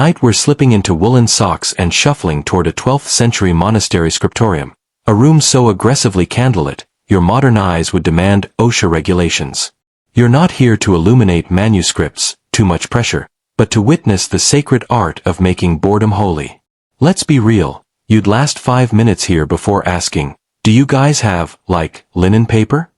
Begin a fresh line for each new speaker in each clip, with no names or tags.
Tonight we're slipping into woolen socks and shuffling toward a 12th century monastery scriptorium, a room so aggressively candlelit, your modern eyes would demand OSHA regulations. You're not here to illuminate manuscripts, too much pressure, but to witness the sacred art of making boredom holy. Let's be real, you'd last 5 minutes here before asking, do you guys have, like, linen paper?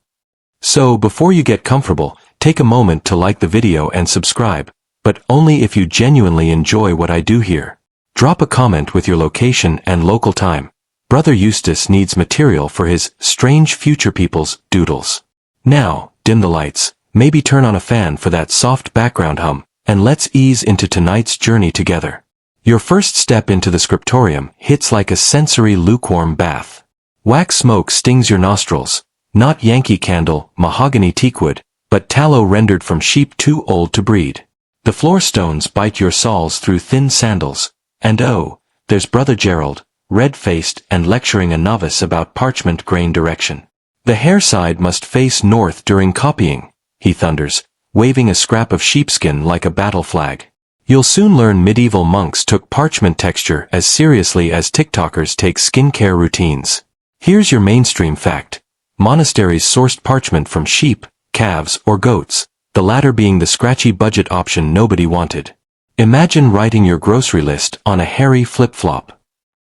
So before you get comfortable, take a moment to like the video and subscribe, but only if you genuinely enjoy what I do here. Drop a comment with your location and local time. Brother Eustace needs material for his strange future people's doodles. Now, dim the lights, maybe turn on a fan for that soft background hum, and let's ease into tonight's journey together. Your first step into the scriptorium hits like a sensory lukewarm bath. Wax smoke stings your nostrils, not Yankee Candle, mahogany teakwood, but tallow rendered from sheep too old to breed. The floor stones bite your soles through thin sandals, and oh, there's Brother Gerald, red-faced and lecturing a novice about parchment grain direction. The hair side must face north during copying, he thunders, waving a scrap of sheepskin like a battle flag. You'll soon learn medieval monks took parchment texture as seriously as TikTokers take skincare routines. Here's your mainstream fact. Monasteries sourced parchment from sheep, calves, or goats, the latter being the scratchy budget option nobody wanted. Imagine writing your grocery list on a hairy flip-flop.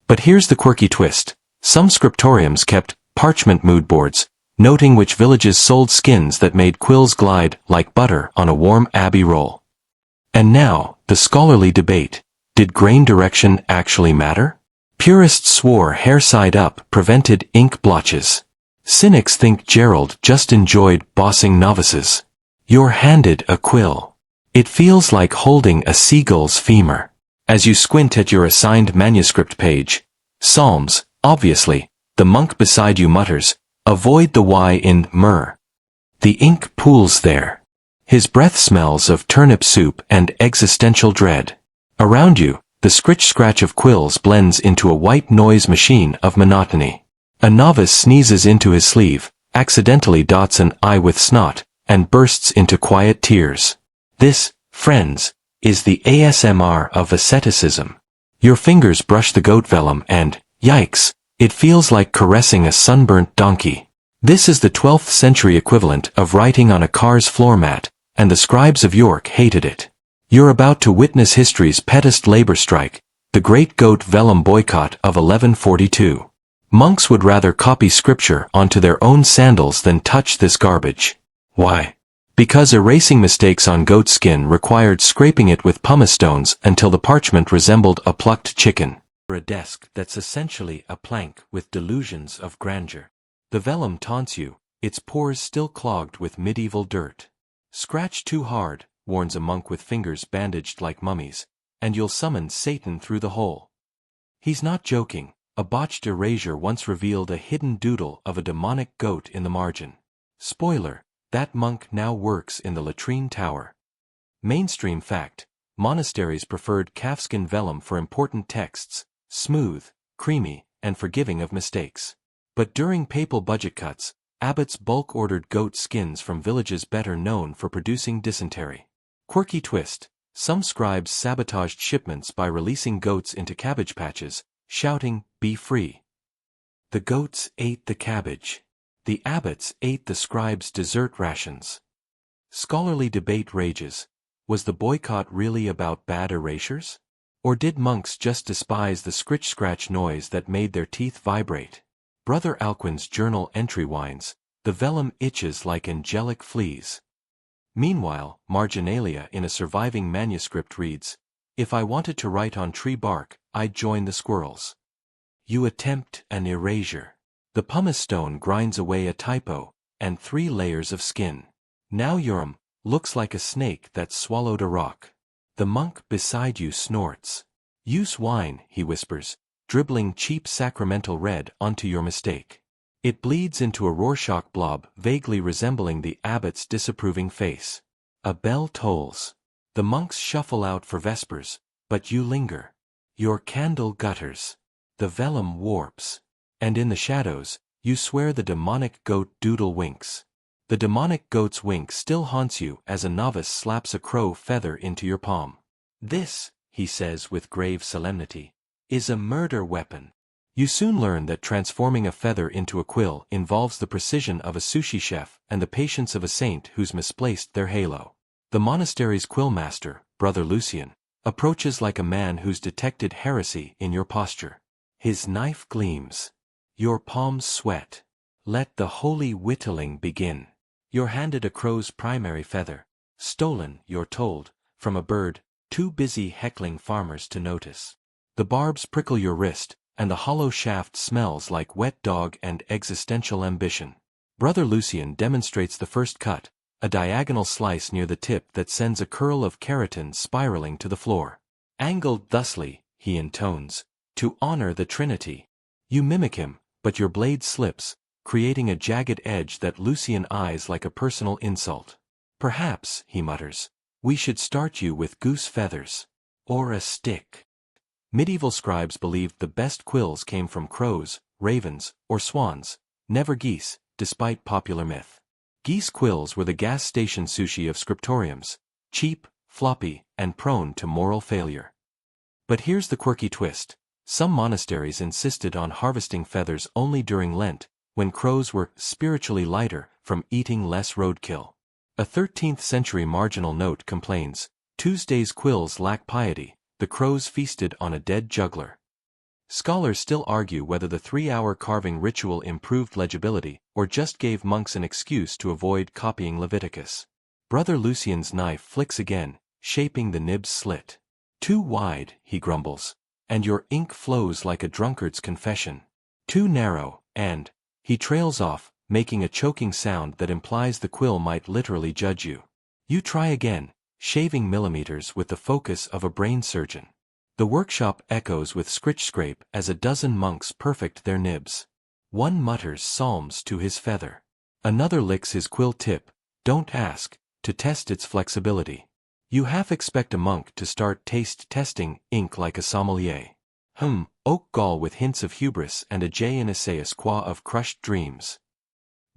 But here's the quirky twist. Some scriptoriums kept parchment mood boards, noting which villages sold skins that made quills glide like butter on a warm abbey roll. And now, the scholarly debate. Did grain direction actually matter? Purists swore hair side up prevented ink blotches. Cynics think Gerald just enjoyed bossing novices. You're handed a quill. It feels like holding a seagull's femur. As you squint at your assigned manuscript page, Psalms, obviously, the monk beside you mutters, avoid the Y in myrrh. The ink pools there. His breath smells of turnip soup and existential dread. Around you, the scritch-scratch of quills blends into a white noise machine of monotony. A novice sneezes into his sleeve, accidentally dots an I with snot, and bursts into quiet tears. This, friends, is the ASMR of asceticism. Your fingers brush the goat vellum and, yikes, it feels like caressing a sunburnt donkey. This is the 12th century equivalent of writing on a car's floor mat, and the scribes of York hated it. You're about to witness history's pettest labor strike, the Great Goat Vellum Boycott of 1142. Monks would rather copy scripture onto their own sandals than touch this garbage. Why? Because erasing mistakes on goat skin required scraping it with pumice stones until the parchment resembled a plucked chicken. A desk that's essentially a plank with delusions of grandeur. The vellum taunts you, its pores still clogged with medieval dirt. Scratch too hard, warns a monk with fingers bandaged like mummies, and you'll summon Satan through the hole. He's not joking. A botched erasure once revealed a hidden doodle of a demonic goat in the margin. Spoiler, that monk now works in the latrine tower. Mainstream fact, monasteries preferred calfskin vellum for important texts, smooth, creamy, and forgiving of mistakes. But during papal budget cuts, abbots bulk-ordered goat skins from villages better known for producing dysentery. Quirky twist, some scribes sabotaged shipments by releasing goats into cabbage patches, shouting, "Be free." The goats ate the cabbage. The abbots ate the scribes' dessert rations. Scholarly debate rages. Was the boycott really about bad erasures? Or did monks just despise the scritch-scratch noise that made their teeth vibrate? Brother Alcuin's journal entry whines, the vellum itches like angelic fleas. Meanwhile, marginalia in a surviving manuscript reads, if I wanted to write on tree bark, I'd join the squirrels. You attempt an erasure. The pumice stone grinds away a typo, and 3 layers of skin. Now your looks like a snake that swallowed a rock. The monk beside you snorts. Use wine, he whispers, dribbling cheap sacramental red onto your mistake. It bleeds into a Rorschach blob vaguely resembling the abbot's disapproving face. A bell tolls. The monks shuffle out for vespers, but you linger. Your candle gutters. The vellum warps. And in the shadows, you swear the demonic goat doodle winks. The demonic goat's wink still haunts you as a novice slaps a crow feather into your palm. This, he says with grave solemnity, is a murder weapon. You soon learn that transforming a feather into a quill involves the precision of a sushi chef and the patience of a saint who's misplaced their halo. The monastery's quill master, Brother Lucian, approaches like a man who's detected heresy in your posture. His knife gleams. Your palms sweat. Let the holy whittling begin. You're handed a crow's primary feather, stolen, you're told, from a bird, too busy heckling farmers to notice. The barbs prickle your wrist, and the hollow shaft smells like wet dog and existential ambition. Brother Lucian demonstrates the first cut, a diagonal slice near the tip that sends a curl of keratin spiraling to the floor. Angled thusly, he intones, to honor the Trinity. You mimic him, but your blade slips, creating a jagged edge that Lucian eyes like a personal insult. Perhaps, he mutters, we should start you with goose feathers. Or a stick. Medieval scribes believed the best quills came from crows, ravens, or swans, never geese, despite popular myth. Geese quills were the gas station sushi of scriptoriums, cheap, floppy, and prone to moral failure. But here's the quirky twist. Some monasteries insisted on harvesting feathers only during Lent, when crows were spiritually lighter from eating less roadkill. A 13th century marginal note complains, Tuesday's quills lack piety, the crows feasted on a dead juggler. Scholars still argue whether the 3-hour carving ritual improved legibility or just gave monks an excuse to avoid copying Leviticus. Brother Lucian's knife flicks again, shaping the nib's slit. Too wide, he grumbles, and your ink flows like a drunkard's confession. Too narrow, and he trails off, making a choking sound that implies the quill might literally judge you. You try again, shaving millimeters with the focus of a brain surgeon. The workshop echoes with scritch-scrape as a dozen monks perfect their nibs. One mutters psalms to his feather. Another licks his quill tip, don't ask, to test its flexibility. You half expect a monk to start taste-testing ink like a sommelier. Oak gall with hints of hubris and a J in essayist qua of crushed dreams.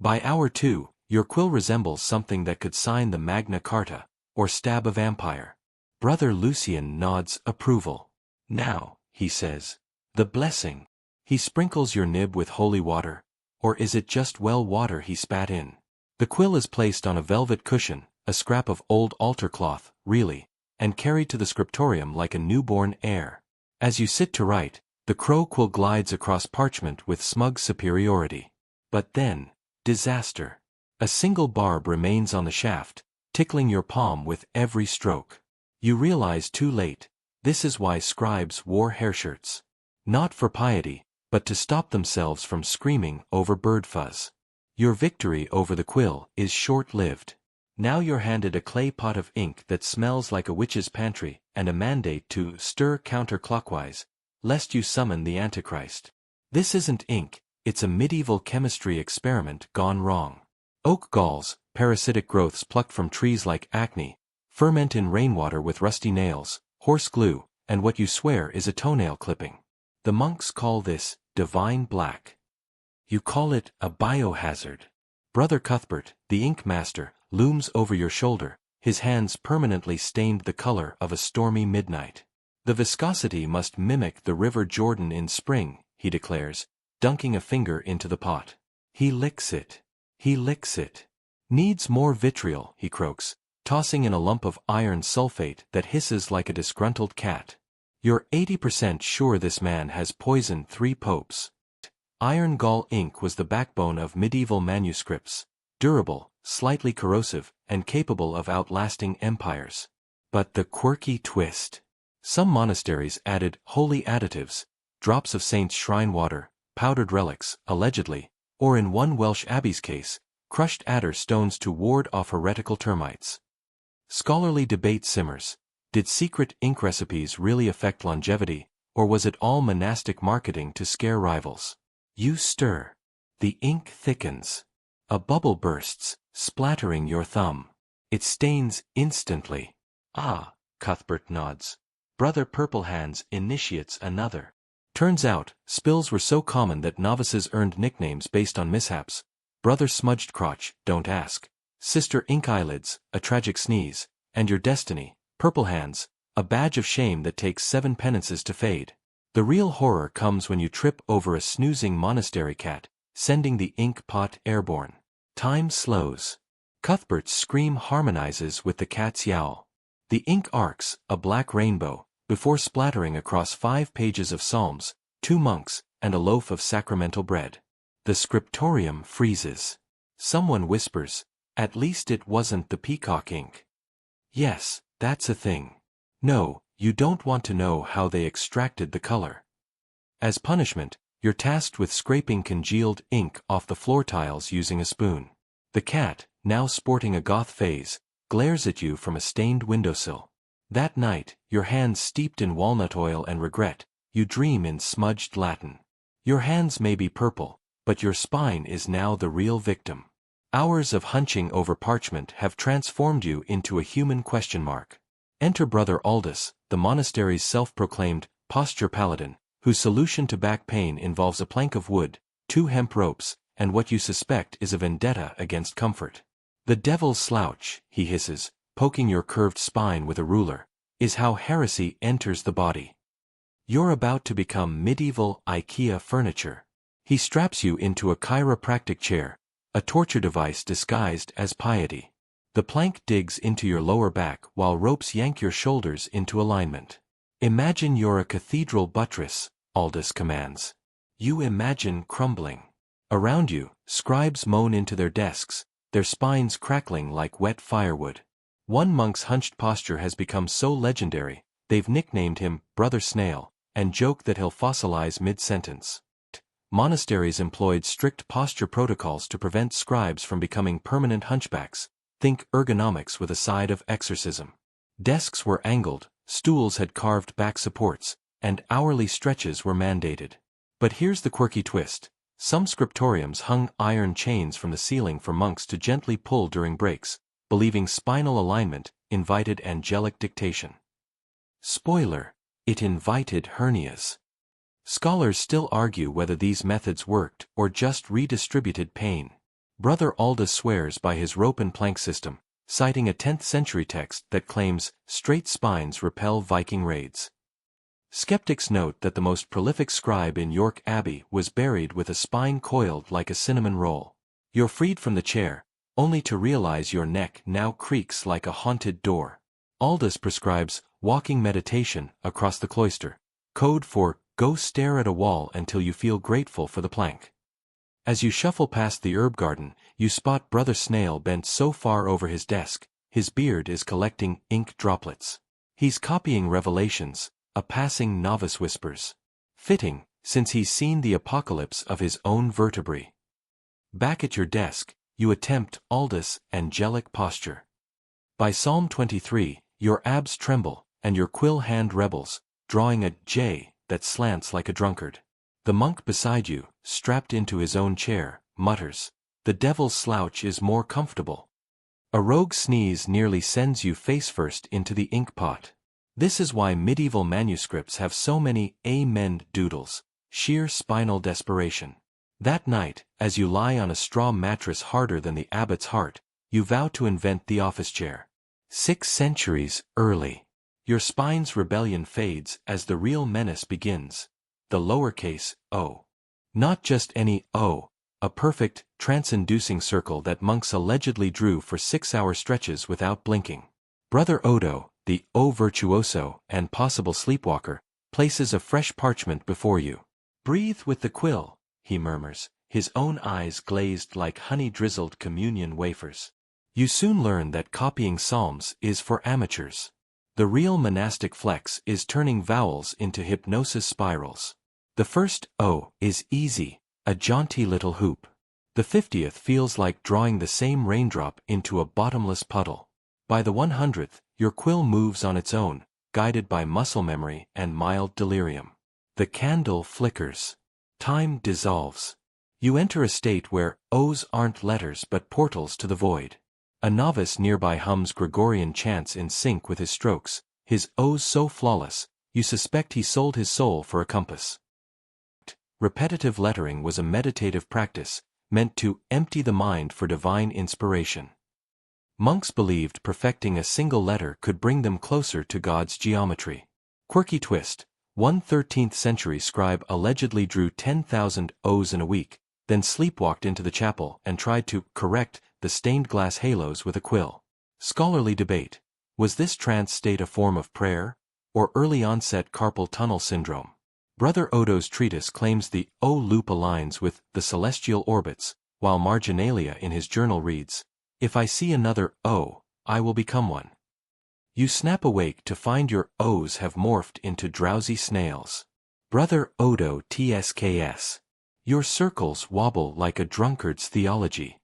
By hour 2, your quill resembles something that could sign the Magna Carta, or stab a vampire. Brother Lucian nods approval. Now, he says, the blessing. He sprinkles your nib with holy water, or is it just well water he spat in? The quill is placed on a velvet cushion, a scrap of old altar cloth, really, and carried to the scriptorium like a newborn heir. As you sit to write, the crow quill glides across parchment with smug superiority. But then, disaster. A single barb remains on the shaft, tickling your palm with every stroke. You realize too late, this is why scribes wore hairshirts. Not for piety, but to stop themselves from screaming over bird fuzz. Your victory over the quill is short-lived. Now you're handed a clay pot of ink that smells like a witch's pantry and a mandate to stir counterclockwise, lest you summon the Antichrist. This isn't ink, it's a medieval chemistry experiment gone wrong. Oak galls, parasitic growths plucked from trees like acne, ferment in rainwater with rusty nails, horse glue, and what you swear is a toenail clipping. The monks call this divine black. You call it a biohazard. Brother Cuthbert, the ink master, looms over your shoulder, his hands permanently stained the color of a stormy midnight. The viscosity must mimic the River Jordan in spring, he declares, dunking a finger into the pot. He licks it. He licks it. Needs more vitriol, he croaks, tossing in a lump of iron sulfate that hisses like a disgruntled cat. You're 80% sure this man has poisoned 3 popes. Iron gall ink was the backbone of medieval manuscripts, durable, slightly corrosive, and capable of outlasting empires. But the quirky twist. Some monasteries added holy additives, drops of saints' shrine water, powdered relics, allegedly, or in one Welsh abbey's case, crushed adder stones to ward off heretical termites. Scholarly debate simmers. Did secret ink recipes really affect longevity, or was it all monastic marketing to scare rivals? You stir. The ink thickens. A bubble bursts, splattering your thumb. It stains instantly. Ah, Cuthbert nods. Brother Purple Hands initiates another. Turns out, spills were so common that novices earned nicknames based on mishaps. Brother Smudged Crotch, don't ask. Sister Ink Eyelids, a tragic sneeze, and your destiny, Purple Hands, a badge of shame that takes 7 penances to fade. The real horror comes when you trip over a snoozing monastery cat, sending the ink pot airborne. Time slows. Cuthbert's scream harmonizes with the cat's yowl. The ink arcs, a black rainbow, before splattering across 5 pages of psalms, 2 monks, and a loaf of sacramental bread. The scriptorium freezes. Someone whispers, "At least it wasn't the peacock ink." Yes, that's a thing. No, you don't want to know how they extracted the color. As punishment, you're tasked with scraping congealed ink off the floor tiles using a spoon. The cat, now sporting a goth phase, glares at you from a stained windowsill. That night, your hands steeped in walnut oil and regret, you dream in smudged Latin. Your hands may be purple, but your spine is now the real victim. Hours of hunching over parchment have transformed you into a human question mark. Enter Brother Aldous, the monastery's self-proclaimed posture paladin, whose solution to back pain involves a plank of wood, 2 hemp ropes, and what you suspect is a vendetta against comfort. The devil's slouch, he hisses, poking your curved spine with a ruler, is how heresy enters the body. You're about to become medieval IKEA furniture. He straps you into a chiropractic chair, a torture device disguised as piety. The plank digs into your lower back while ropes yank your shoulders into alignment. Imagine you're a cathedral buttress, Aldous commands. You imagine crumbling. Around you, scribes moan into their desks, their spines crackling like wet firewood. One monk's hunched posture has become so legendary, they've nicknamed him Brother Snail, and joke that he'll fossilize mid-sentence. Monasteries employed strict posture protocols to prevent scribes from becoming permanent hunchbacks. Think ergonomics with a side of exorcism. Desks were angled, stools had carved back supports, and hourly stretches were mandated. But here's the quirky twist. Some scriptoriums hung iron chains from the ceiling for monks to gently pull during breaks, believing spinal alignment invited angelic dictation. Spoiler, it invited hernias. Scholars still argue whether these methods worked or just redistributed pain. Brother Aldous swears by his rope and plank system, citing a 10th century text that claims straight spines repel Viking raids. Skeptics note that the most prolific scribe in York Abbey was buried with a spine coiled like a cinnamon roll. You're freed from the chair, only to realize your neck now creaks like a haunted door. Aldous prescribes walking meditation across the cloister, code for go stare at a wall until you feel grateful for the plank. As you shuffle past the herb garden, you spot Brother Snail bent so far over his desk, his beard is collecting ink droplets. He's copying Revelations, a passing novice whispers. Fitting, since he's seen the apocalypse of his own vertebrae. Back at your desk, you attempt Aldous' angelic posture. By Psalm 23, your abs tremble, and your quill hand rebels, drawing a J that slants like a drunkard. The monk beside you, strapped into his own chair, mutters, "The devil's slouch is more comfortable." A rogue sneeze nearly sends you face first into the ink pot. This is why medieval manuscripts have so many amen doodles, sheer spinal desperation. That night, as you lie on a straw mattress harder than the abbot's heart, you vow to invent the office chair. 6 centuries early. Your spine's rebellion fades as the real menace begins. The lowercase o. Not just any O, a perfect, trance-inducing circle that monks allegedly drew for 6-hour stretches without blinking. Brother Odo, the O virtuoso and possible sleepwalker, places a fresh parchment before you. "Breathe with the quill," he murmurs, his own eyes glazed like honey-drizzled communion wafers. You soon learn that copying psalms is for amateurs. The real monastic flex is turning vowels into hypnosis spirals. The first O is easy, a jaunty little hoop. The 50th feels like drawing the same raindrop into a bottomless puddle. By the 100th, your quill moves on its own, guided by muscle memory and mild delirium. The candle flickers. Time dissolves. You enter a state where O's aren't letters but portals to the void. A novice nearby hums Gregorian chants in sync with his strokes, his O's so flawless, you suspect he sold his soul for a compass. Repetitive lettering was a meditative practice, meant to empty the mind for divine inspiration. Monks believed perfecting a single letter could bring them closer to God's geometry. Quirky twist. One 13th century scribe allegedly drew 10,000 O's in a week, then sleepwalked into the chapel and tried to correct the stained glass halos with a quill. Scholarly debate. Was this trance state a form of prayer, or early onset carpal tunnel syndrome? Brother Odo's treatise claims the O loop aligns with the celestial orbits, while Marginalia in his journal reads, "If I see another O, I will become one." You snap awake to find your O's have morphed into drowsy snails. Brother Odo TSKS. Your circles wobble like a drunkard's theology.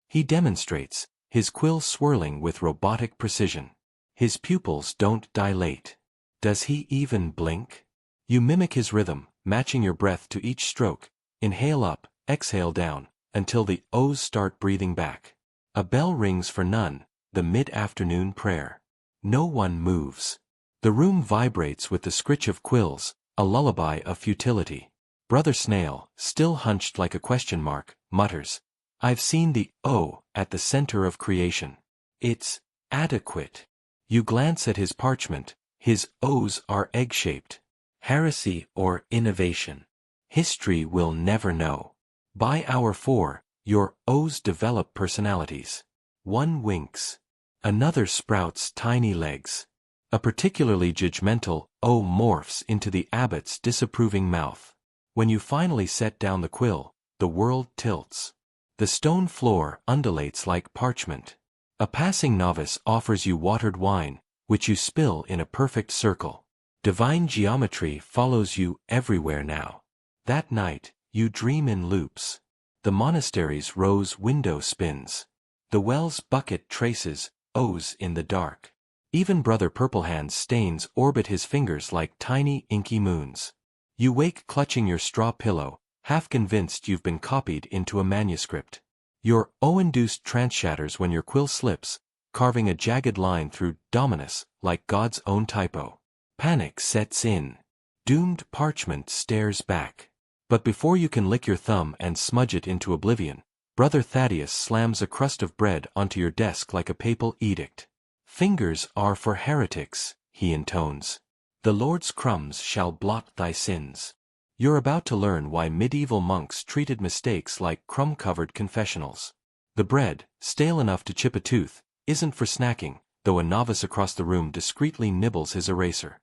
He demonstrates, his quill swirling with robotic precision. His pupils don't dilate. Does he even blink? You mimic his rhythm, matching your breath to each stroke, inhale up, exhale down, until the O's start breathing back. A bell rings for none, the mid-afternoon prayer. No one moves. The room vibrates with the scritch of quills, a lullaby of futility. Brother Snail, still hunched like a question mark, mutters, "I've seen the O at the center of creation. It's adequate." You glance at his parchment, his O's are egg-shaped. Heresy or innovation? History will never know. By hour 4, your O's develop personalities. One winks. Another sprouts tiny legs. A particularly judgmental O morphs into the abbot's disapproving mouth. When you finally set down the quill, the world tilts. The stone floor undulates like parchment. A passing novice offers you watered wine, which you spill in a perfect circle. Divine geometry follows you everywhere now. That night, you dream in loops. The monastery's rose window spins. The well's bucket traces O's in the dark. Even Brother Purplehand's stains orbit his fingers like tiny inky moons. You wake clutching your straw pillow, half convinced you've been copied into a manuscript. Your O-induced trance shatters when your quill slips, carving a jagged line through Dominus like God's own typo. Panic sets in. Doomed parchment stares back. But before you can lick your thumb and smudge it into oblivion, Brother Thaddeus slams a crust of bread onto your desk like a papal edict. "Fingers are for heretics," he intones. "The Lord's crumbs shall blot thy sins." You're about to learn why medieval monks treated mistakes like crumb-covered confessionals. The bread, stale enough to chip a tooth, isn't for snacking, though a novice across the room discreetly nibbles his eraser.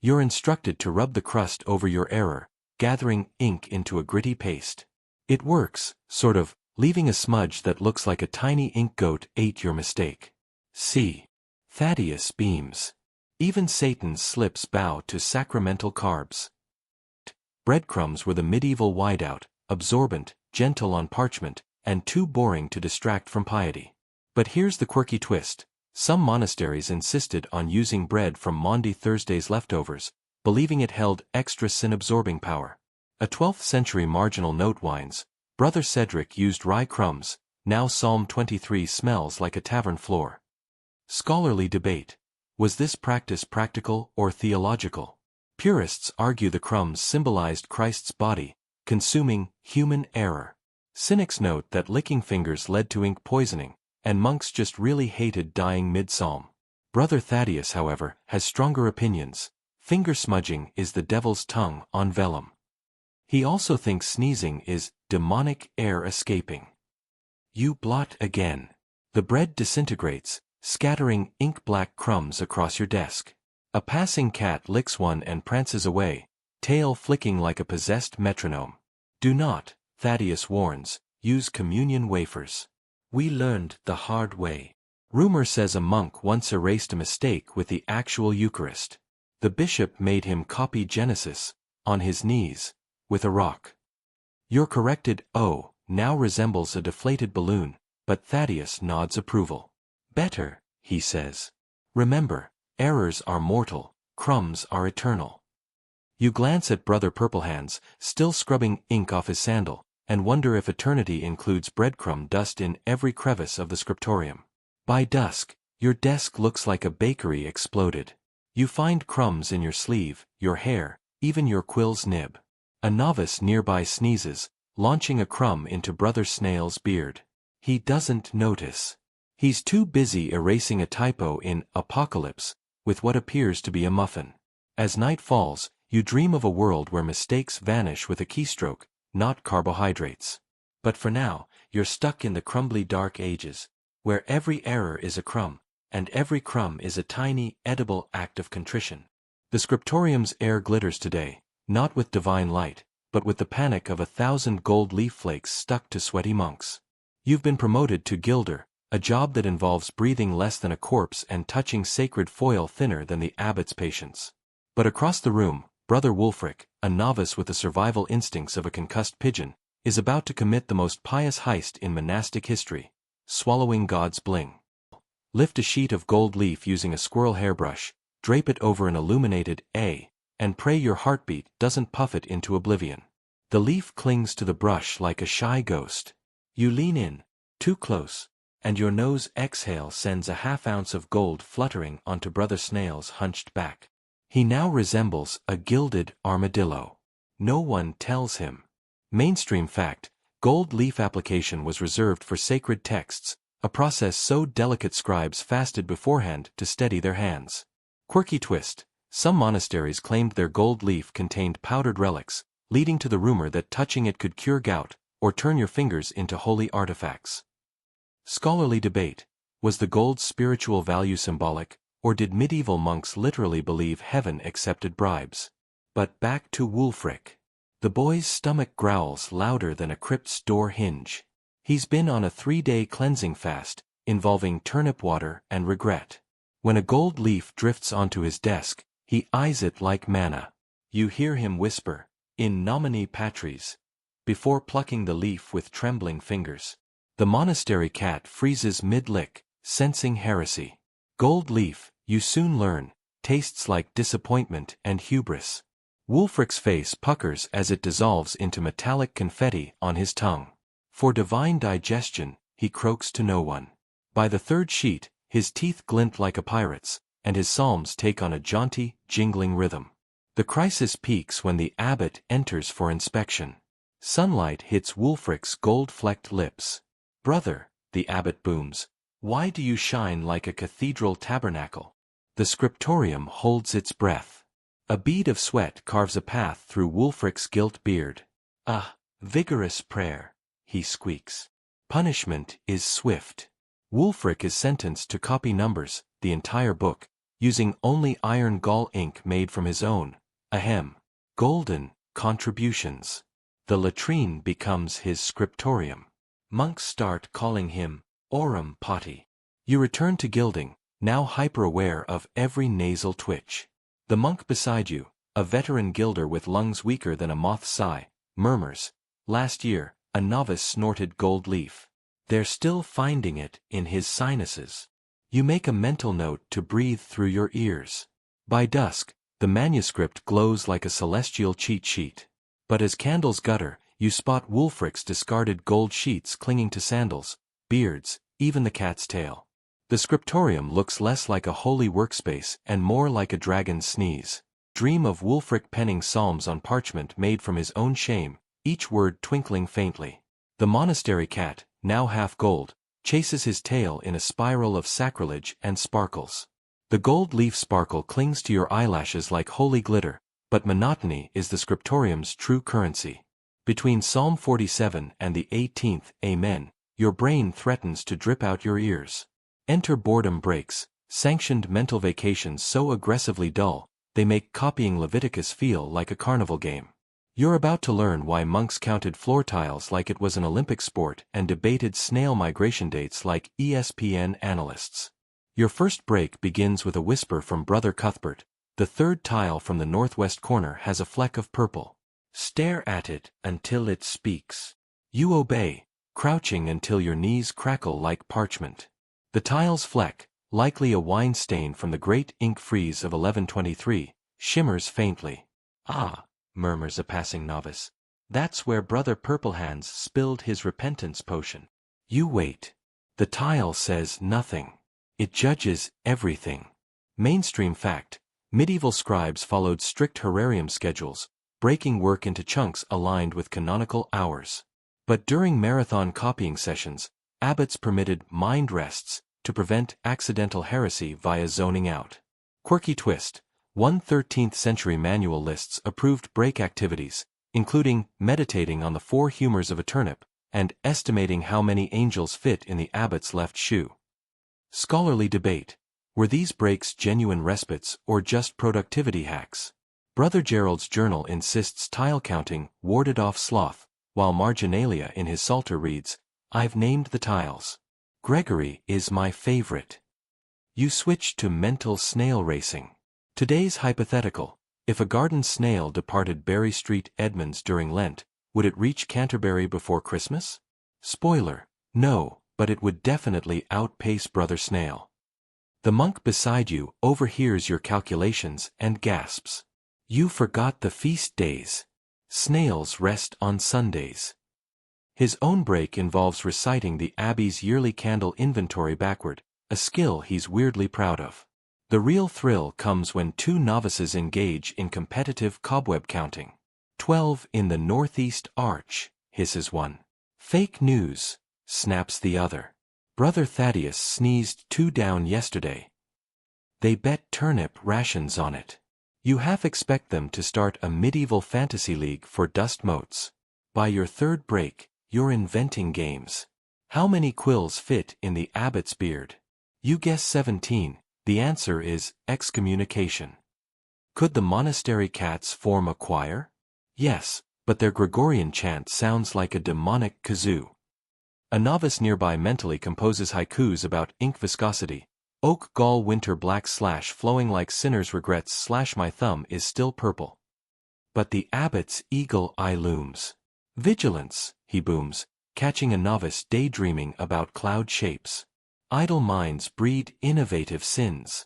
You're instructed to rub the crust over your error, gathering ink into a gritty paste. It works, sort of, leaving a smudge that looks like a tiny ink goat ate your mistake. See. Thaddeus beams. Even Satan's slips bow to sacramental carbs. Breadcrumbs were the medieval wideout, absorbent, gentle on parchment, and too boring to distract from piety. But here's the quirky twist. Some monasteries insisted on using bread from Maundy Thursday's leftovers, believing it held extra sin-absorbing power. A 12th century marginal note whines, Brother Cedric used rye crumbs, now Psalm 23 smells like a tavern floor. Scholarly debate. Was this practice practical or theological? Purists argue the crumbs symbolized Christ's body, consuming human error. Cynics note that licking fingers led to ink poisoning, and monks just really hated dying mid-psalm. Brother Thaddeus, however, has stronger opinions. Finger smudging is the devil's tongue on vellum. He also thinks sneezing is demonic air escaping. You blot again. The bread disintegrates, scattering ink-black crumbs across your desk. A passing cat licks one and prances away, tail flicking like a possessed metronome. Do not, Thaddeus warns, use communion wafers. We learned the hard way. Rumor says a monk once erased a mistake with the actual Eucharist. The bishop made him copy Genesis, on his knees, with a rock. Your corrected O now resembles a deflated balloon, but Thaddeus nods approval. Better, he says. Remember, errors are mortal, crumbs are eternal. You glance at Brother Purplehands, still scrubbing ink off his sandal, and wonder if eternity includes breadcrumb dust in every crevice of the scriptorium. By dusk, your desk looks like a bakery exploded. You find crumbs in your sleeve, your hair, even your quill's nib. A novice nearby sneezes, launching a crumb into Brother Snail's beard. He doesn't notice. He's too busy erasing a typo in Apocalypse with what appears to be a muffin. As night falls, you dream of a world where mistakes vanish with a keystroke, not carbohydrates. But for now, you're stuck in the crumbly dark ages, where every error is a crumb, and every crumb is a tiny, edible act of contrition. The scriptorium's air glitters today, not with divine light, but with the panic of 1,000 gold leaf flakes stuck to sweaty monks. You've been promoted to gilder, a job that involves breathing less than a corpse and touching sacred foil thinner than the abbot's patience. But across the room, Brother Wulfric, a novice with the survival instincts of a concussed pigeon, is about to commit the most pious heist in monastic history, swallowing God's bling. Lift a sheet of gold leaf using a squirrel hairbrush, drape it over an illuminated A, and pray your heartbeat doesn't puff it into oblivion. The leaf clings to the brush like a shy ghost. You lean in, too close, and your nose exhale sends a half-ounce of gold fluttering onto Brother Snail's hunched back. He now resembles a gilded armadillo. No one tells him. Mainstream fact, gold leaf application was reserved for sacred texts, a process so delicate scribes fasted beforehand to steady their hands. Quirky twist, some monasteries claimed their gold leaf contained powdered relics, leading to the rumor that touching it could cure gout, or turn your fingers into holy artifacts. Scholarly debate, was the gold's spiritual value symbolic, or did medieval monks literally believe heaven accepted bribes? But back to Wulfric. The boy's stomach growls louder than a crypt's door hinge. He's been on a 3-day cleansing fast, involving turnip water and regret. When a gold leaf drifts onto his desk, he eyes it like manna. You hear him whisper, "In nomine Patris," before plucking the leaf with trembling fingers. The monastery cat freezes mid-lick, sensing heresy. Gold leaf, you soon learn, tastes like disappointment and hubris. Wulfric's face puckers as it dissolves into metallic confetti on his tongue. For divine digestion, he croaks to no one. By the third sheet, his teeth glint like a pirate's, and his psalms take on a jaunty, jingling rhythm. The crisis peaks when the abbot enters for inspection. Sunlight hits Wulfric's gold-flecked lips. "Brother," the abbot booms, "why do you shine like a cathedral tabernacle?" The scriptorium holds its breath. A bead of sweat carves a path through Wulfric's gilt beard. "Ah, vigorous prayer," he squeaks. Punishment is swift. Wulfric is sentenced to copy numbers, the entire book, using only iron gall ink made from his own, golden, contributions. The latrine becomes his scriptorium. Monks start calling him Orum Poti. You return to gilding, now hyper-aware of every nasal twitch. The monk beside you, a veteran gilder with lungs weaker than a moth's sigh, murmurs, "Last year, a novice snorted gold leaf. They're still finding it in his sinuses." You make a mental note to breathe through your ears. By dusk, the manuscript glows like a celestial cheat sheet. But as candles gutter, you spot Wulfric's discarded gold sheets clinging to sandals, beards, even the cat's tail. The scriptorium looks less like a holy workspace and more like a dragon's sneeze. Dream of Wulfric penning psalms on parchment made from his own shame, each word twinkling faintly. The monastery cat, now half gold, chases his tail in a spiral of sacrilege and sparkles. The gold leaf sparkle clings to your eyelashes like holy glitter, but monotony is the scriptorium's true currency. Between Psalm 47 and the 18th Amen, your brain threatens to drip out your ears. Enter boredom breaks, sanctioned mental vacations so aggressively dull, they make copying Leviticus feel like a carnival game. You're about to learn why monks counted floor tiles like it was an Olympic sport and debated snail migration dates like ESPN analysts. Your first break begins with a whisper from Brother Cuthbert. The third tile from the northwest corner has a fleck of purple. Stare at it until it speaks. You obey, crouching until your knees crackle like parchment. The tile's fleck, likely a wine stain from the great ink freeze of 1123, shimmers faintly. "Ah," murmurs a passing novice, "that's where Brother Purplehands spilled his repentance potion." You wait. The tile says nothing. It judges everything. Mainstream fact, medieval scribes followed strict horarium schedules, breaking work into chunks aligned with canonical hours. But during marathon copying sessions, abbots permitted mind rests, to prevent accidental heresy via zoning out. Quirky twist. One 13th century manual lists approved break activities, including meditating on the 4 humors of a turnip, and estimating how many angels fit in the abbot's left shoe. Scholarly debate. Were these breaks genuine respites or just productivity hacks? Brother Gerald's journal insists tile counting warded off sloth, while Marginalia in his Psalter reads, "I've named the tiles. Gregory is my favorite." You switch to mental snail racing. Today's hypothetical. If a garden snail departed Berry Street, Edmonds during Lent, would it reach Canterbury before Christmas? Spoiler, no, but it would definitely outpace Brother Snail. The monk beside you overhears your calculations and gasps. You forgot the feast days. Snails rest on Sundays. His own break involves reciting the Abbey's yearly candle inventory backward, a skill he's weirdly proud of. The real thrill comes when 2 novices engage in competitive cobweb counting. 12 in the northeast arch, hisses one. Fake news, snaps the other. Brother Thaddeus sneezed 2 down yesterday. They bet turnip rations on it. You half expect them to start a medieval fantasy league for dust motes. By your 3rd break, you're inventing games. How many quills fit in the abbot's beard? You guess 17. The answer is excommunication. Could the monastery cats form a choir? Yes, but their Gregorian chant sounds like a demonic kazoo. A novice nearby mentally composes haikus about ink viscosity. Oak gall winter black / flowing like sinner's regrets / my thumb is still purple. But the abbot's eagle eye looms. Vigilance, he booms, catching a novice daydreaming about cloud shapes. Idle minds breed innovative sins.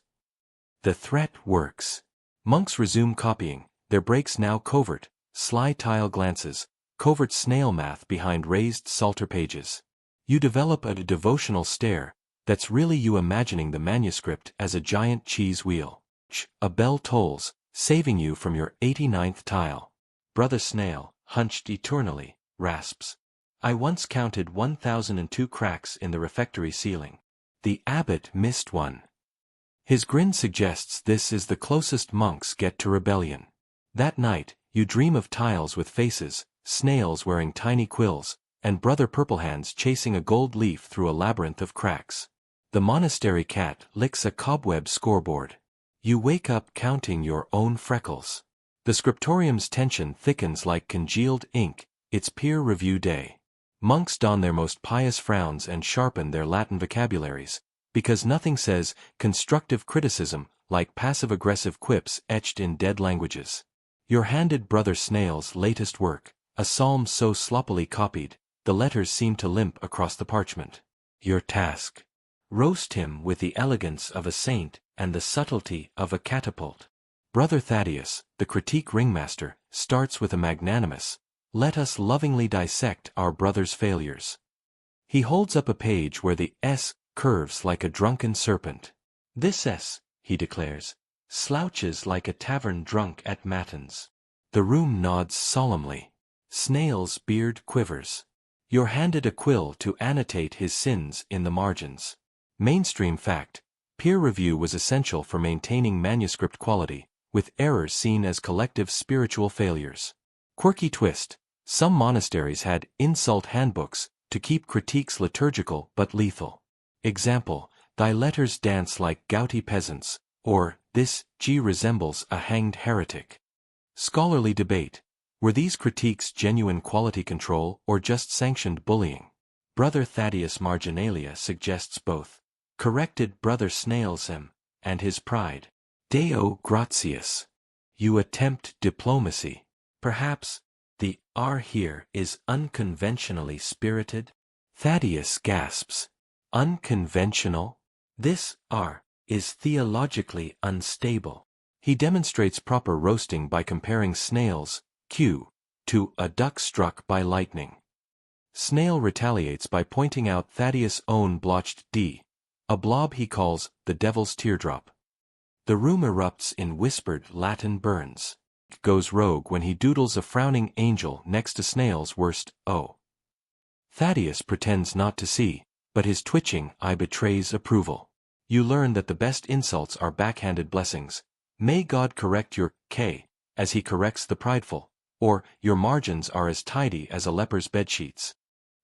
The threat works. Monks resume copying, their breaks now covert, sly tile glances, covert snail math behind raised Psalter pages. You develop a devotional stare, that's really you imagining the manuscript as a giant cheese wheel. A bell tolls, saving you from your 89th tile. Brother Snail, hunched eternally, rasps. I once counted 1,002 cracks in the refectory ceiling. The abbot missed one. His grin suggests this is the closest monks get to rebellion. That night, you dream of tiles with faces, snails wearing tiny quills, and Brother Purplehands chasing a gold leaf through a labyrinth of cracks. The monastery cat licks a cobweb scoreboard. You wake up counting your own freckles. The scriptorium's tension thickens like congealed ink, it's peer review day. Monks don their most pious frowns and sharpen their Latin vocabularies, because nothing says constructive criticism like passive-aggressive quips etched in dead languages. You're handed Brother Snail's latest work, a psalm so sloppily copied, the letters seem to limp across the parchment. Your task. Roast him with the elegance of a saint and the subtlety of a catapult. Brother Thaddeus, the critique ringmaster, starts with a magnanimous, "Let us lovingly dissect our brother's failures." He holds up a page where the S curves like a drunken serpent. "This S," he declares, "slouches like a tavern drunk at matins." The room nods solemnly. Snail's beard quivers. You're handed a quill to annotate his sins in the margins. Mainstream fact, peer review was essential for maintaining manuscript quality, with errors seen as collective spiritual failures. Quirky twist, some monasteries had insult handbooks to keep critiques liturgical but lethal. Example, "Thy letters dance like gouty peasants," or "This G resembles a hanged heretic." Scholarly debate, were these critiques genuine quality control or just sanctioned bullying? Brother Thaddeus Marginalia suggests both. Corrected Brother Snailsm, and his pride. Deo gratias. You attempt diplomacy. Perhaps, the R here is unconventionally spirited? Thaddeus gasps. Unconventional? This R is theologically unstable. He demonstrates proper roasting by comparing Snail's Q to a duck struck by lightning. Snail retaliates by pointing out Thaddeus' own blotched D, a blob he calls the devil's teardrop. The room erupts in whispered Latin burns. Goes rogue when he doodles a frowning angel next to Snail's worst O. Thaddeus pretends not to see, but his twitching eye betrays approval. You learn that the best insults are backhanded blessings. May God correct your K, as he corrects the prideful, or your margins are as tidy as a leper's bedsheets.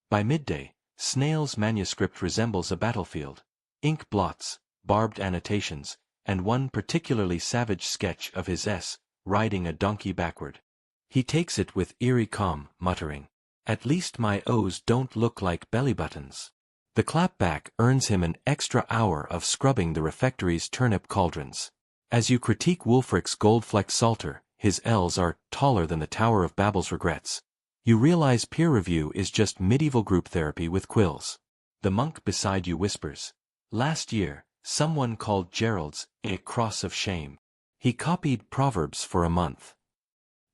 By midday, Snail's manuscript resembles a battlefield. Ink blots, barbed annotations, and one particularly savage sketch of his S, riding a donkey backward. He takes it with eerie calm, muttering, "At least my O's don't look like belly buttons." The clapback earns him an extra hour of scrubbing the refectory's turnip cauldrons. As you critique Wulfric's gold-flecked psalter, his L's are taller than the Tower of Babel's regrets. You realize peer review is just medieval group therapy with quills. The monk beside you whispers, "Last year, someone called Gerald's a cross of shame. He copied Proverbs for a month."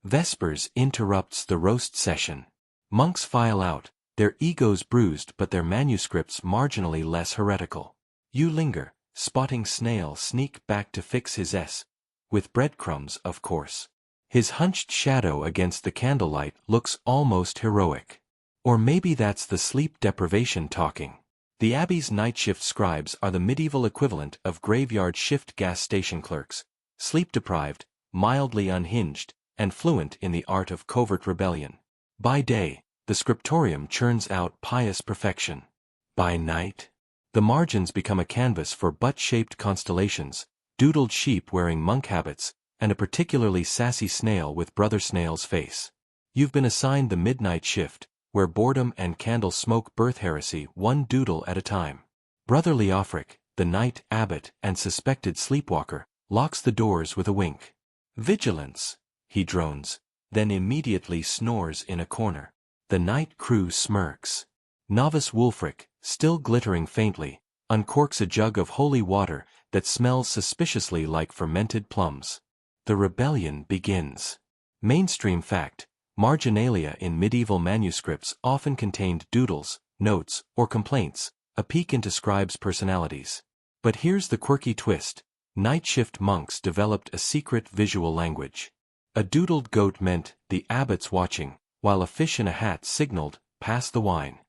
Vespers interrupts the roast session. Monks file out, their egos bruised but their manuscripts marginally less heretical. You linger, spotting Snail sneak back to fix his S. With breadcrumbs, of course. His hunched shadow against the candlelight looks almost heroic. Or maybe that's the sleep deprivation talking. The Abbey's night shift scribes are the medieval equivalent of graveyard shift gas station clerks, sleep-deprived, mildly unhinged, and fluent in the art of covert rebellion. By day, the scriptorium churns out pious perfection. By night, the margins become a canvas for butt-shaped constellations, doodled sheep wearing monk habits, and a particularly sassy snail with Brother Snail's face. You've been assigned the midnight shift, where boredom and candle smoke birth heresy one doodle at a time. Brother Leofric, the knight abbot and suspected sleepwalker, locks the doors with a wink. "Vigilance," he drones, then immediately snores in a corner. The night crew smirks. Novice Wulfric, still glittering faintly, uncorks a jug of holy water that smells suspiciously like fermented plums. The rebellion begins. Mainstream fact: marginalia in medieval manuscripts often contained doodles, notes, or complaints, a peek into scribes' personalities. But here's the quirky twist: night shift monks developed a secret visual language. A doodled goat meant, "the abbot's watching," while a fish in a hat signaled, "pass the wine."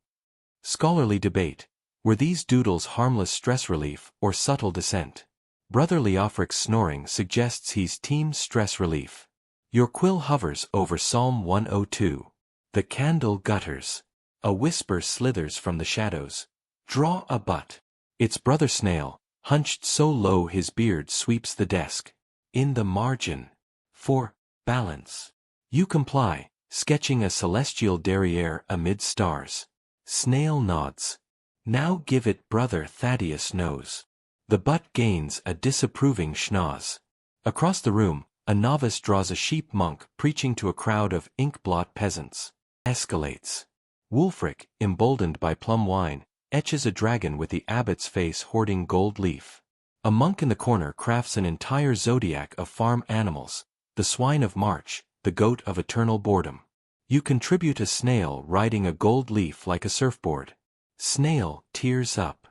Scholarly debate: were these doodles harmless stress relief or subtle dissent? Brother Leofric's snoring suggests he's team stress relief. Your quill hovers over Psalm 102. The candle gutters. A whisper slithers from the shadows. "Draw a butt." It's Brother Snail, hunched so low his beard sweeps the desk. In the margin. For balance. You comply, sketching a celestial derriere amid stars. Snail nods. "Now give it," Brother Thaddeus knows. The butt gains a disapproving schnoz. Across the room, a novice draws a sheep monk preaching to a crowd of ink-blot peasants. Escalates. Wulfric, emboldened by plum wine, etches a dragon with the abbot's face hoarding gold leaf. A monk in the corner crafts an entire zodiac of farm animals, the swine of March, the goat of eternal boredom. You contribute a snail riding a gold leaf like a surfboard. Snail tears up.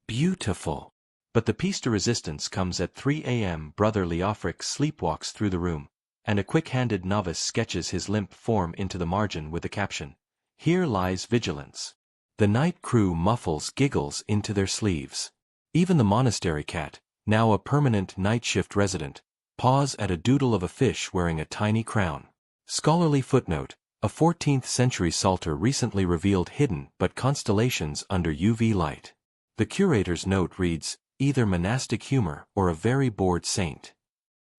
Beautiful. But the piece de resistance comes at 3 a.m. Brother Leofric sleepwalks through the room, and a quick-handed novice sketches his limp form into the margin with the caption, "Here lies vigilance." The night crew muffles giggles into their sleeves. Even the monastery cat, now a permanent night shift resident, paws at a doodle of a fish wearing a tiny crown. Scholarly footnote: a 14th century psalter recently revealed hidden but constellations under UV light. The curator's note reads, "Either monastic humor or a very bored saint."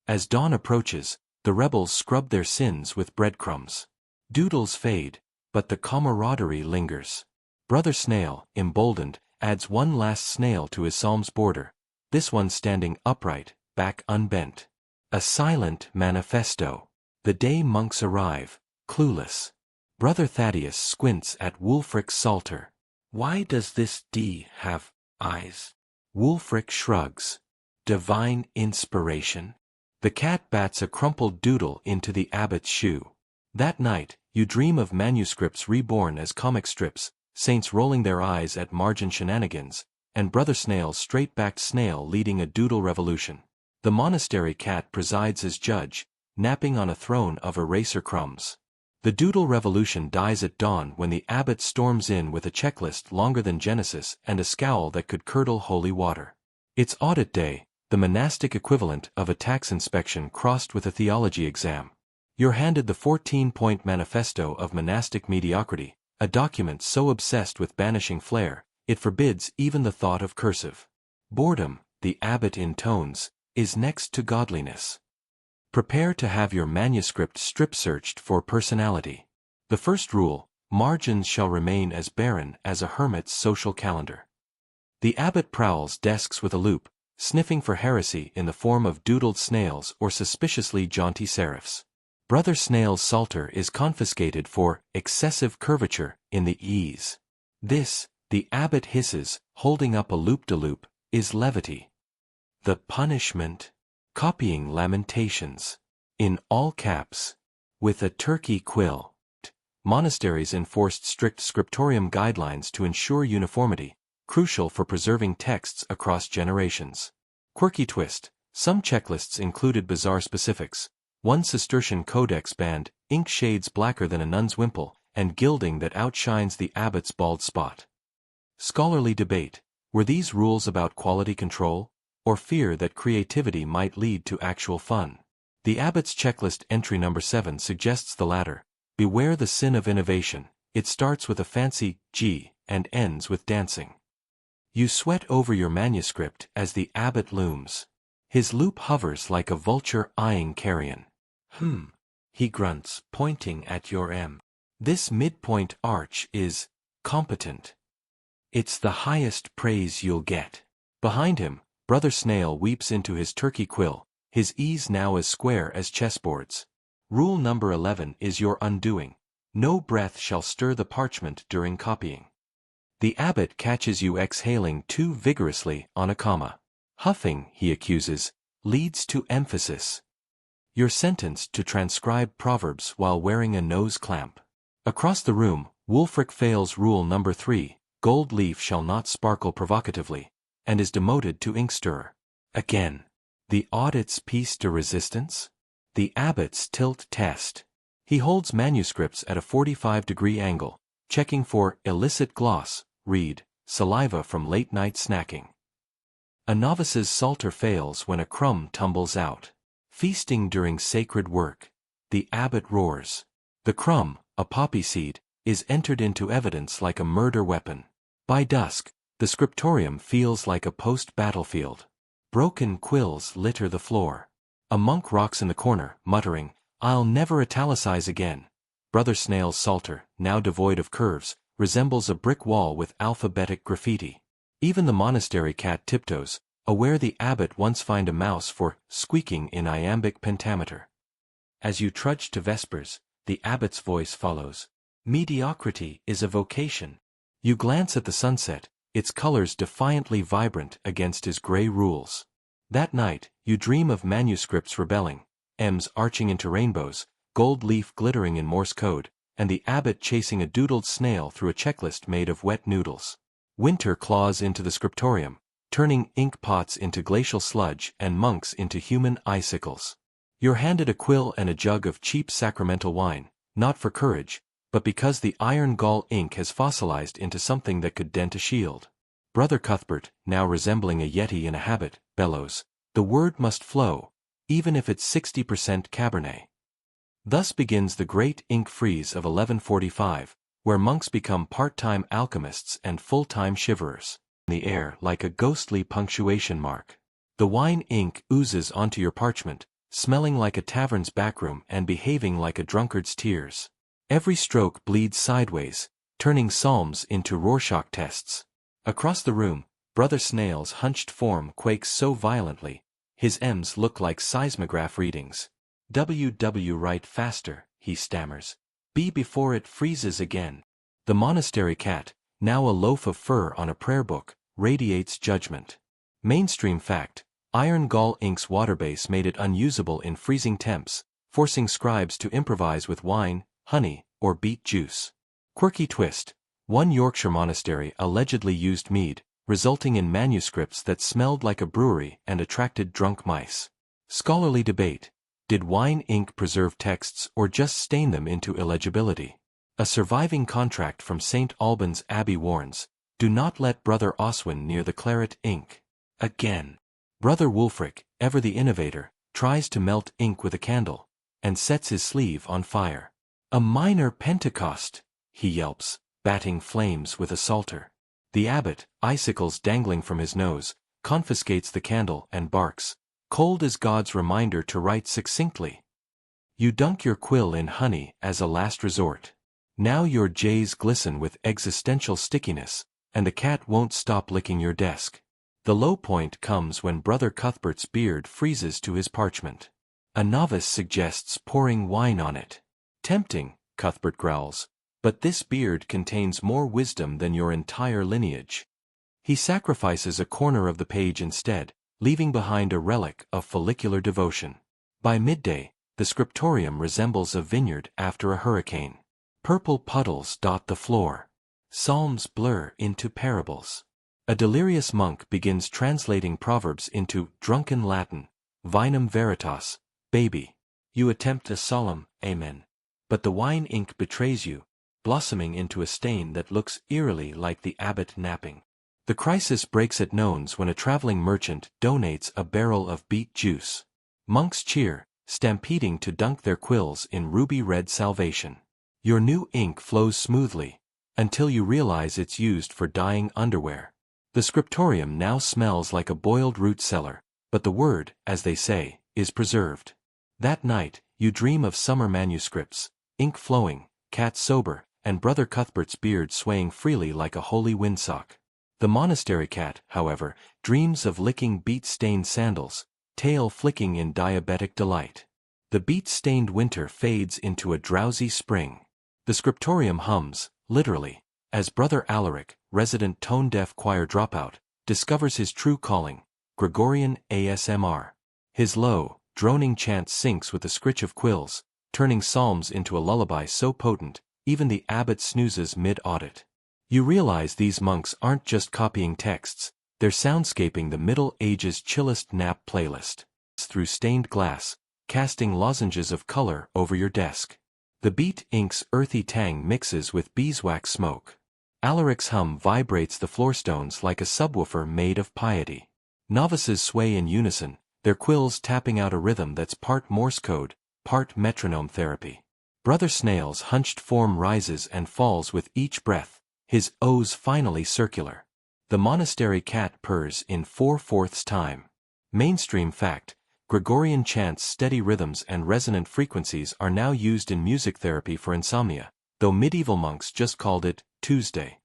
As dawn approaches, the rebels scrub their sins with breadcrumbs. Doodles fade, but the camaraderie lingers. Brother Snail, emboldened, adds one last snail to his psalm's border, this one standing upright, back unbent. A silent manifesto. The day monks arrive, clueless. Brother Thaddeus squints at Wulfric's psalter. "Why does this D have eyes?" Wulfric shrugs. Divine inspiration. The cat bats a crumpled doodle into the abbot's shoe. That night, you dream of manuscripts reborn as comic strips, saints rolling their eyes at margin shenanigans, and Brother Snail's straight-backed snail leading a doodle revolution. The monastery cat presides as judge, napping on a throne of eraser crumbs. The doodle revolution dies at dawn when the abbot storms in with a checklist longer than Genesis and a scowl that could curdle holy water. It's audit day, the monastic equivalent of a tax inspection crossed with a theology exam. You're handed the 14-point manifesto of monastic mediocrity, a document so obsessed with banishing flair, it forbids even the thought of cursive. Boredom, the abbot intones, is next to godliness. Prepare to have your manuscript strip-searched for personality. The first rule, margins shall remain as barren as a hermit's social calendar. The abbot prowls desks with a loupe, sniffing for heresy in the form of doodled snails or suspiciously jaunty serifs. Brother Snail's psalter is confiscated for excessive curvature in the ease. This, the abbot hisses, holding up a loop-de-loop, is levity. The punishment? Copying Lamentations. In all caps. With a turkey quill. Monasteries enforced strict scriptorium guidelines to ensure uniformity, crucial for preserving texts across generations. Quirky twist, some checklists included bizarre specifics. One Cistercian codex banned ink shades blacker than a nun's wimple and gilding that outshines the abbot's bald spot. Scholarly debate, were these rules about quality control, or fear that creativity might lead to actual fun? The abbot's checklist entry number 7 suggests the latter. Beware the sin of innovation. It starts with a fancy G and ends with dancing. You sweat over your manuscript as the abbot looms. His loupe hovers like a vulture eyeing carrion. He grunts, pointing at your M. This midpoint arch is competent. It's the highest praise you'll get. Behind him, Brother Snail weeps into his turkey quill, his ease now as square as chessboards. Rule number 11 is your undoing. No breath shall stir the parchment during copying. The abbot catches you exhaling too vigorously on a comma. Huffing, he accuses, leads to emphasis. You're sentenced to transcribe proverbs while wearing a nose clamp. Across the room, Wulfric fails rule number 3, gold leaf shall not sparkle provocatively, and is demoted to inkstirrer. Again. The audit's piece de resistance? The abbot's tilt test. He holds manuscripts at a 45-degree angle, checking for illicit gloss, read, saliva from late-night snacking. A novice's psalter fails when a crumb tumbles out. Feasting during sacred work. The abbot roars. The crumb, a poppy seed, is entered into evidence like a murder weapon. By dusk, the scriptorium feels like a post-battlefield. Broken quills litter the floor. A monk rocks in the corner, muttering, "I'll never italicize again." Brother Snail's psalter, now devoid of curves, resembles a brick wall with alphabetic graffiti. Even the monastery cat tiptoes, aware the abbot once fined a mouse for squeaking in iambic pentameter. As you trudge to vespers, the abbot's voice follows. Mediocrity is a vocation. You glance at the sunset, its colors defiantly vibrant against his gray rules. That night, you dream of manuscripts rebelling, M's arching into rainbows, gold leaf glittering in Morse code, and the abbot chasing a doodled snail through a checklist made of wet noodles. Winter claws into the scriptorium, turning ink pots into glacial sludge and monks into human icicles. You're handed a quill and a jug of cheap sacramental wine, not for courage, but because the iron gall ink has fossilized into something that could dent a shield. Brother Cuthbert, now resembling a yeti in a habit, bellows, "The word must flow, even if it's 60% Cabernet." Thus begins the great ink freeze of 1145, where monks become part-time alchemists and full-time shiverers. In the air like a ghostly punctuation mark. The wine ink oozes onto your parchment, smelling like a tavern's backroom and behaving like a drunkard's tears. Every stroke bleeds sideways, turning psalms into Rorschach tests. Across the room, Brother Snail's hunched form quakes so violently, his M's look like seismograph readings. Write faster, he stammers. B before it freezes again. The monastery cat, now a loaf of fur on a prayer book, radiates judgment. Mainstream fact, iron gall ink's water base made it unusable in freezing temps, forcing scribes to improvise with wine, honey, or beet juice. Quirky twist, one Yorkshire monastery allegedly used mead, resulting in manuscripts that smelled like a brewery and attracted drunk mice. Scholarly debate, Did wine ink preserve texts or just stain them into illegibility? A surviving contract from St. Albans Abbey warns, do not let Brother Oswin near the claret ink. Again. Brother Wulfric, ever the innovator, tries to melt ink with a candle, and sets his sleeve on fire. A minor Pentecost, he yelps, batting flames with a psalter. The abbot, icicles dangling from his nose, confiscates the candle and barks, cold as God's reminder to write succinctly. You dunk your quill in honey as a last resort. Now your J's glisten with existential stickiness, and the cat won't stop licking your desk. The low point comes when Brother Cuthbert's beard freezes to his parchment. A novice suggests pouring wine on it. Tempting, Cuthbert growls, but this beard contains more wisdom than your entire lineage. He sacrifices a corner of the page instead, leaving behind a relic of follicular devotion. By midday, the scriptorium resembles a vineyard after a hurricane. Purple puddles dot the floor. Psalms blur into parables. A delirious monk begins translating proverbs into drunken Latin, vinum veritas, baby. You attempt a solemn amen, but the wine ink betrays you, blossoming into a stain that looks eerily like the abbot napping. The crisis breaks at nones when a traveling merchant donates a barrel of beet juice. Monks cheer, stampeding to dunk their quills in ruby-red salvation. Your new ink flows smoothly, until you realize it's used for dyeing underwear. The scriptorium now smells like a boiled root cellar, but the word, as they say, is preserved. That night, you dream of summer manuscripts, ink flowing, cat sober, and Brother Cuthbert's beard swaying freely like a holy windsock. The monastery cat, however, dreams of licking beet-stained sandals, tail flicking in diabetic delight. The beet-stained winter fades into a drowsy spring. The scriptorium hums, literally, as Brother Alaric, resident tone-deaf choir dropout, discovers his true calling, Gregorian ASMR. His low, droning chant syncs with the scritch of quills, turning psalms into a lullaby so potent, even the abbot snoozes mid-audit. You realize these monks aren't just copying texts, they're soundscaping the Middle Ages chillest nap playlist. Through stained glass, casting lozenges of color over your desk. The beet ink's earthy tang mixes with beeswax smoke. Alaric's hum vibrates the floorstones like a subwoofer made of piety. Novices sway in unison, their quills tapping out a rhythm that's part Morse code, part metronome therapy. Brother Snail's hunched form rises and falls with each breath, his O's finally circular. The monastery cat purrs in 4/4 time. Mainstream fact, Gregorian chant's steady rhythms and resonant frequencies are now used in music therapy for insomnia, though medieval monks just called it Tuesday.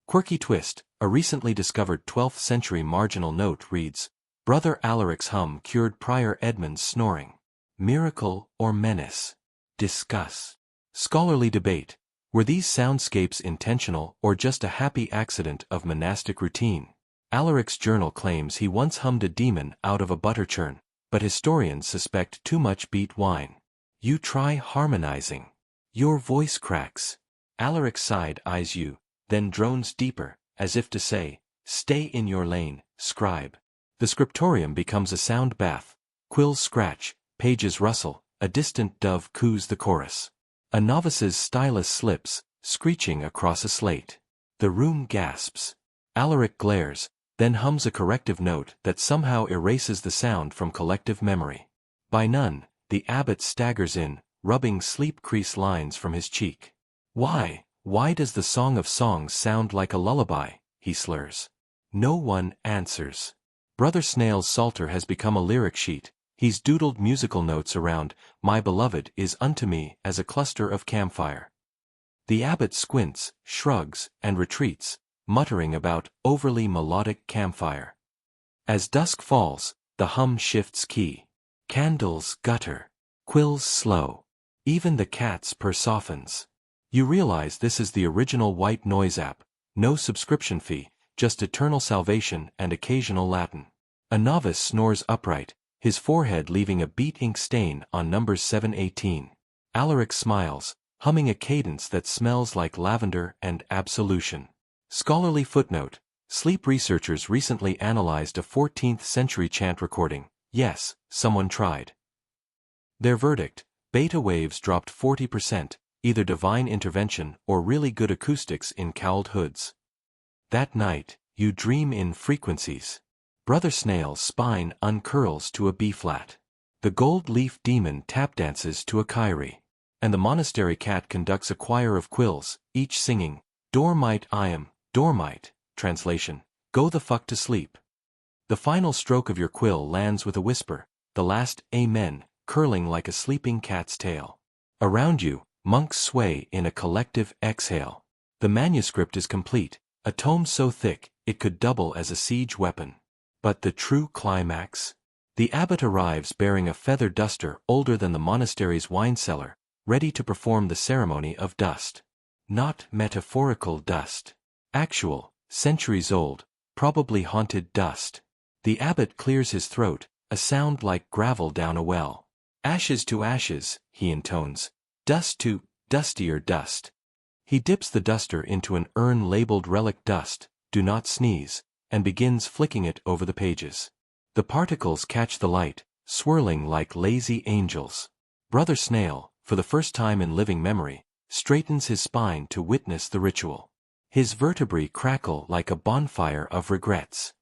Quirky twist, a recently discovered 12th century marginal note reads, Brother Alaric's hum cured Prior Edmund's snoring. Miracle or menace? Discuss. Scholarly debate. Were these soundscapes intentional or just a happy accident of monastic routine? Alaric's journal claims he once hummed a demon out of a butter churn, but historians suspect too much beet wine. You try harmonizing. Your voice cracks. Alaric's side eyes you, then drones deeper, as if to say, stay in your lane, scribe. The scriptorium becomes a sound bath. Quills scratch, pages rustle, a distant dove coos the chorus. A novice's stylus slips, screeching across a slate. The room gasps. Alaric glares, then hums a corrective note that somehow erases the sound from collective memory. By none, the abbot staggers in, rubbing sleep-crease lines from his cheek. Why does the Song of Songs sound like a lullaby? He slurs. No one answers. Brother Snail's psalter has become a lyric sheet. He's doodled musical notes around, my beloved is unto me as a cluster of campfire. The abbot squints, shrugs, and retreats, muttering about overly melodic campfire. As dusk falls, the hum shifts key. Candles gutter. Quills slow. Even the cat's purr softens. You realize this is the original white noise app, no subscription fee, just eternal salvation and occasional Latin. A novice snores upright, his forehead leaving a beet ink stain on numbers 718. Alaric smiles, humming a cadence that smells like lavender and absolution. Scholarly footnote, sleep researchers recently analyzed a 14th century chant recording. Yes, someone tried. Their verdict: beta waves dropped 40%, either divine intervention or really good acoustics in cowled hoods. That night, you dream in frequencies. Brother Snail's spine uncurls to a B-flat. The gold leaf demon tap dances to a kyrie. And the monastery cat conducts a choir of quills, each singing, Dormite I am, Dormite, translation, go the fuck to sleep. The final stroke of your quill lands with a whisper, the last Amen, curling like a sleeping cat's tail. Around you, monks sway in a collective exhale. The manuscript is complete, a tome so thick, it could double as a siege weapon. But the true climax? The abbot arrives bearing a feather duster older than the monastery's wine cellar, ready to perform the ceremony of dust. Not metaphorical dust. Actual, centuries old, probably haunted dust. The abbot clears his throat, a sound like gravel down a well. Ashes to ashes, he intones. Dust to dustier dust. He dips the duster into an urn labeled relic dust, do not sneeze, and begins flicking it over the pages. The particles catch the light, swirling like lazy angels. Brother Snail, for the first time in living memory, straightens his spine to witness the ritual. His vertebrae crackle like a bonfire of regrets.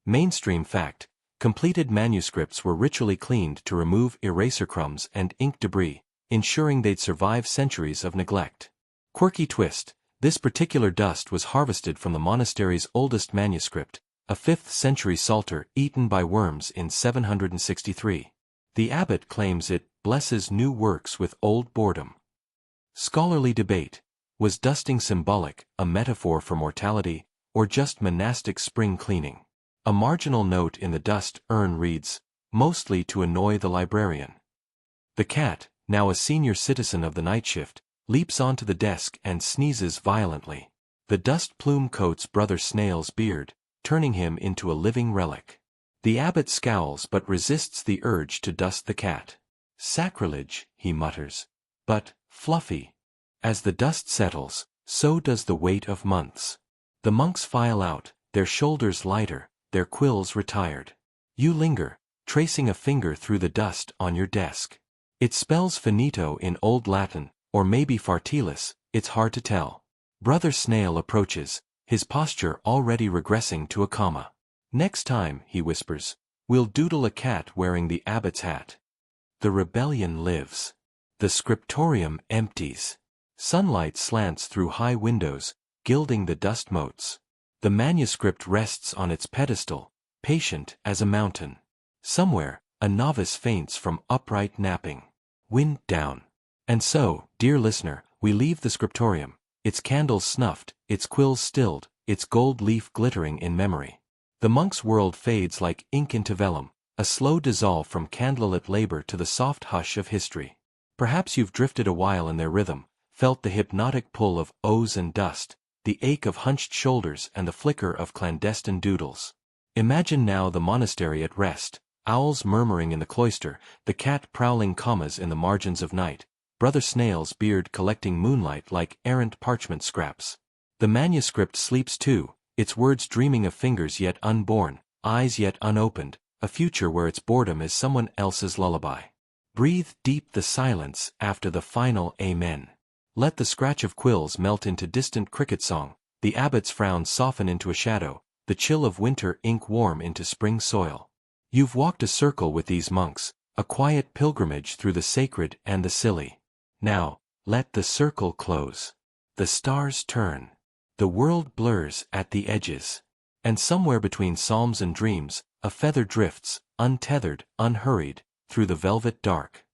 Mainstream fact: completed manuscripts were ritually cleaned to remove eraser crumbs and ink debris, ensuring they'd survive centuries of neglect. Quirky twist: this particular dust was harvested from the monastery's oldest manuscript, a 5th century psalter eaten by worms in 763. The abbot claims it blesses new works with old boredom. Scholarly debate: was dusting symbolic, a metaphor for mortality, or just monastic spring cleaning? A marginal note in the dust urn reads, mostly to annoy the librarian. The cat, now a senior citizen of the night shift, leaps onto the desk and sneezes violently. The dust plume coats Brother Snail's beard, turning him into a living relic. The abbot scowls but resists the urge to dust the cat. Sacrilege, he mutters. But, Fluffy. As the dust settles, so does the weight of months. The monks file out, their shoulders lighter, their quills retired. You linger, tracing a finger through the dust on your desk. It spells finito in Old Latin, or maybe fartilis, it's hard to tell. Brother Snail approaches, his posture already regressing to a comma. Next time, he whispers, we'll doodle a cat wearing the abbot's hat. The rebellion lives. The scriptorium empties. Sunlight slants through high windows, gilding the dust motes. The manuscript rests on its pedestal, patient as a mountain. Somewhere, a novice faints from upright napping. Wind down. And so, dear listener, we leave the scriptorium, its candles snuffed, its quills stilled, its gold leaf glittering in memory. The monk's world fades like ink into vellum, a slow dissolve from candlelit labor to the soft hush of history. Perhaps you've drifted a while in their rhythm, felt the hypnotic pull of O's and dust, the ache of hunched shoulders and the flicker of clandestine doodles. Imagine now the monastery at rest, owls murmuring in the cloister, the cat prowling commas in the margins of night, Brother Snail's beard collecting moonlight like errant parchment scraps. The manuscript sleeps too, its words dreaming of fingers yet unborn, eyes yet unopened, a future where its boredom is someone else's lullaby. Breathe deep the silence after the final amen. Let the scratch of quills melt into distant cricket song, the abbot's frown soften into a shadow, the chill of winter ink warm into spring soil. You've walked a circle with these monks, a quiet pilgrimage through the sacred and the silly. Now, let the circle close. The stars turn. The world blurs at the edges. And somewhere between psalms and dreams, a feather drifts, untethered, unhurried, through the velvet dark.